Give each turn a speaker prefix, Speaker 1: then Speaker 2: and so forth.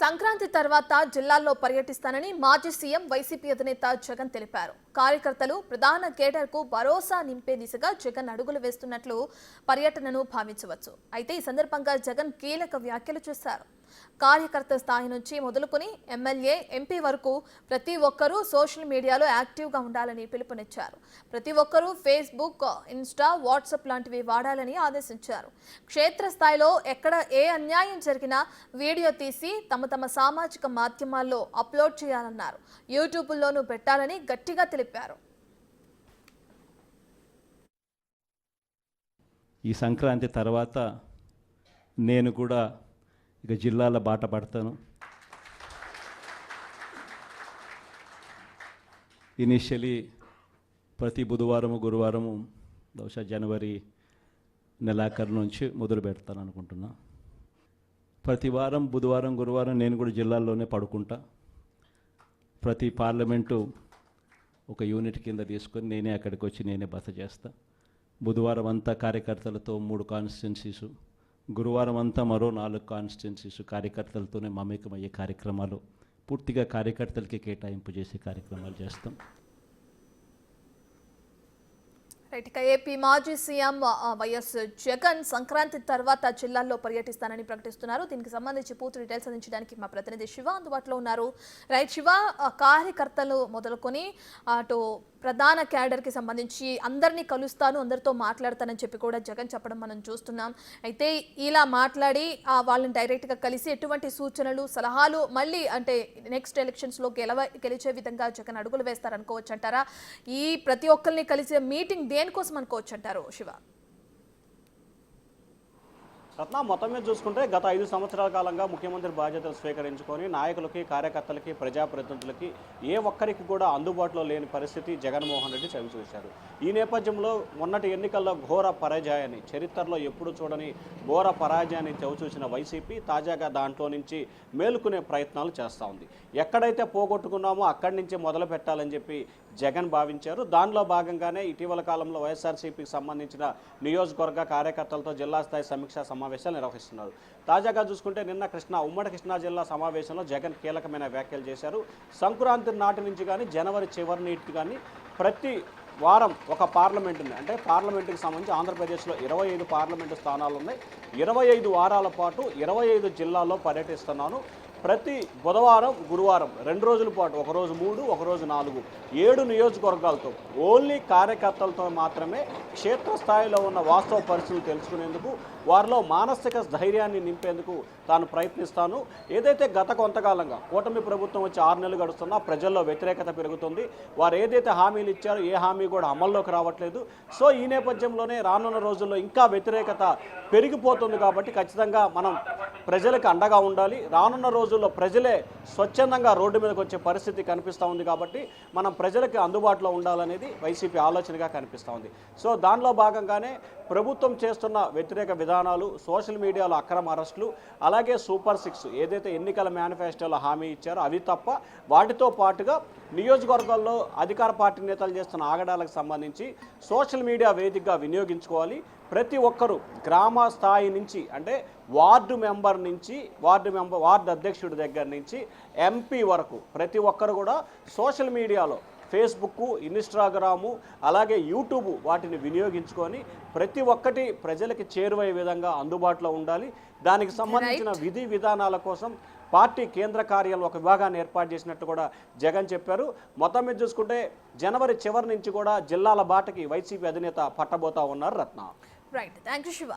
Speaker 1: సంక్రాంతి తర్వాత జిల్లాల్లో పర్యటిస్తానని మాజీ సీఎం వైసీపీ అధినేత జగన్ తెలిపారు. కార్యకర్తలు ప్రధాన కేడర్కు భరోసా నింపే దిశగా జగన్ అడుగులు వేస్తున్నట్లు పర్యటనను భావించవచ్చు. అయితే ఈ సందర్భంగా జగన్ కీలక వ్యాఖ్యలు చేశారు. కార్యకర్త స్థాయి నుంచి మొదలుకొని ఎమ్మెల్యే, ఎంపీ వరకు ప్రతి ఒక్కరూ సోషల్ మీడియాలో యాక్టివ్గా ఉండాలని పిలుపునిచ్చారు. ప్రతి ఒక్కరూ ఫేస్బుక్, ఇన్స్టా, వాట్సాప్ లాంటివి వాడాలని ఆదేశించారు. క్షేత్రస్థాయిలో ఎక్కడ ఏ అన్యాయం జరిగినా వీడియో తీసి తమ సామాజిక మాధ్యమాల్లో అప్లోడ్ చేయాలన్నారు. యూట్యూబ్లోనూ పెట్టాలని గట్టిగా తెలిపారు.
Speaker 2: ఈ సంక్రాంతి తర్వాత నేను కూడా ఇక జిల్లాల బాట పడతాను. ఇనిషియలీ ప్రతి బుధవారము, గురువారము, బహుశా జనవరి నెలాఖరు నుంచి మొదలు పెడతాను అనుకుంటున్నా. ప్రతి వారం బుధవారం, గురువారం నేను కూడా జిల్లాల్లోనే పడుకుంటా. ప్రతి పార్లమెంటు ఒక యూనిట్ కింద తీసుకొని నేనే అక్కడికి వచ్చి నేనే బస చేస్తా. బుధవారం అంతా కార్యకర్తలతో 3 కాన్స్టిట్యున్సీసు, గురువారం అంతా మరో 4 కాన్స్టిట్యున్సీసు కార్యకర్తలతోనే మమేకమయ్యే కార్యక్రమాలు, పూర్తిగా కార్యకర్తలకి కేటాయింపు చేసే కార్యక్రమాలు చేస్తాం.
Speaker 1: ఏపీ మాజీ సీఎం వైఎస్ జగన్ సంక్రాంతి తర్వాత జిల్లాల్లో పర్యటిస్తానని ప్రకటిస్తున్నారు. దీనికి సంబంధించి పూర్తి డీటెయిల్స్ అందించడానికి మా ప్రతినిధి శివ అందుబాటులో ఉన్నారు. శివ, కార్యకర్తలు మొదలుకొని అటు ప్రధాన క్యాడర్కి సంబంధించి అందరినీ కలుస్తాను, అందరితో మాట్లాడతానని చెప్పి కూడా జగన్ చెప్పడం మనం చూస్తున్నాం. అయితే ఇలా మాట్లాడి వాళ్ళని డైరెక్ట్గా కలిసి ఎటువంటి సూచనలు, సలహాలు మళ్ళీ అంటే నెక్స్ట్ ఎలక్షన్స్లో గెలిచే విధంగా జగన్ అడుగులు వేస్తారనుకోవచ్చు అంటారా? ఈ ప్రతి ఒక్కరిని కలిసే మీటింగ్ దేనికోసం అనుకోవచ్చు అంటారు శివ?
Speaker 3: రత్న, మొత్తం మీద చూసుకుంటే గత 5 సంవత్సరాల కాలంగా ముఖ్యమంత్రి బాధ్యతలు స్వీకరించుకొని నాయకులకి, కార్యకర్తలకి, ప్రజాప్రతినిధులకి ఏ ఒక్కరికి కూడా అందుబాటులో లేని పరిస్థితి జగన్మోహన్ రెడ్డి చవిచూశారు. ఈ నేపథ్యంలో మొన్నటి ఎన్నికల్లో ఘోర పరాజయాన్ని, చరిత్రలో ఎప్పుడు చూడని ఘోర పరాజయాన్ని చవిచూసిన వైసీపీ తాజాగా దాంట్లో నుంచి మేలుకునే ప్రయత్నాలు చేస్తూ ఉంది. ఎక్కడైతే పోగొట్టుకున్నామో అక్కడి నుంచి మొదలు పెట్టాలని చెప్పి జగన్ భావించారు. దానిలో భాగంగానే ఇటీవల కాలంలో వైఎస్ఆర్సీపీకి సంబంధించిన నియోజకవర్గ కార్యకర్తలతో జిల్లా స్థాయి సమీక్షా సమావేశాలు నిర్వహిస్తున్నారు. తాజాగా చూసుకుంటే నిన్న ఉమ్మడి కృష్ణా జిల్లా సమావేశంలో జగన్ కీలకమైన వ్యాఖ్యలు చేశారు. సంక్రాంతి నాటి నుంచి కానీ జనవరి చివరి నాటి కానీ ప్రతి వారం ఒక పార్లమెంటుని, అంటే పార్లమెంటుకి సంబంధించి ఆంధ్రప్రదేశ్లో 25 పార్లమెంటు స్థానాలు ఉన్నాయి. 25 వారాల పాటు 25 జిల్లాల్లో పర్యటిస్తున్నాను. ప్రతి బుధవారం, గురువారం 2 రోజుల పాటు, ఒకరోజు 3, ఒకరోజు 4, 7 నియోజకవర్గాలతో ఓన్లీ కార్యకర్తలతో మాత్రమే క్షేత్రస్థాయిలో ఉన్న వాస్తవ పరిస్థితులు తెలుసుకునేందుకు, వారిలో మానసిక ధైర్యాన్ని నింపేందుకు తాను ప్రయత్నిస్తాను. ఏదైతే గత కొంతకాలంగా కూటమి ప్రభుత్వం వచ్చి 6 నెలలు గడుస్తున్నా ప్రజల్లో వ్యతిరేకత పెరుగుతుంది. వారు ఏదైతే హామీలు ఇచ్చారో ఏ హామీ కూడా అమల్లోకి రావట్లేదు. సో ఈ నేపథ్యంలోనే రానున్న రోజుల్లో ఇంకా వ్యతిరేకత పెరిగిపోతుంది. కాబట్టి ఖచ్చితంగా మనం ప్రజలకు అండగా ఉండాలి. రానున్న రోజుల్లో ప్రజలే స్వచ్ఛందంగా రోడ్డు మీదకి వచ్చే పరిస్థితి కనిపిస్తూ ఉంది. కాబట్టి మనం ప్రజలకి అందుబాటులో ఉండాలనేది వైసీపీ ఆలోచనగా కనిపిస్తూ ఉంది. సో దానిలో భాగంగానే ప్రభుత్వం చేస్తున్న వ్యతిరేక విధానాలు, సోషల్ మీడియాలో అక్రమ అరెస్టులు, అలాగే సూపర్ 6 ఏదైతే ఎన్నికల మేనిఫెస్టోలో హామీ ఇచ్చారో అవి తప్ప వాటితో పాటుగా నియోజకవర్గాల్లో అధికార పార్టీ నేతలు చేస్తున్న ఆగడాలకు సంబంధించి సోషల్ మీడియా వేదికగా వినియోగించుకోవాలి. ప్రతి ఒక్కరూ గ్రామ స్థాయి నుంచి, అంటే వార్డు మెంబర్ నుంచి వార్డు అధ్యక్షుడి దగ్గర నుంచి ఎంపీ వరకు ప్రతి ఒక్కరు కూడా సోషల్ మీడియాలో ఫేస్బుక్, ఇన్స్టాగ్రాము, అలాగే యూట్యూబ్ వాటిని వినియోగించుకొని ప్రతి ఒక్కటి ప్రజలకి చేరువయ్యే విధంగా అందుబాటులో ఉండాలి. దానికి సంబంధించిన విధి విధానాల కోసం పార్టీ కేంద్ర కార్యాలయం ఒక విభాగాన్ని ఏర్పాటు చేసినట్టు కూడా జగన్ చెప్పారు. మొత్తం మీద చూసుకుంటే జనవరి చివరి నుంచి కూడా జిల్లాల బాటకి వైసీపీ అధినేత పట్టబోతా ఉన్నారు. Ratna.
Speaker 1: Right, thank you Shiva.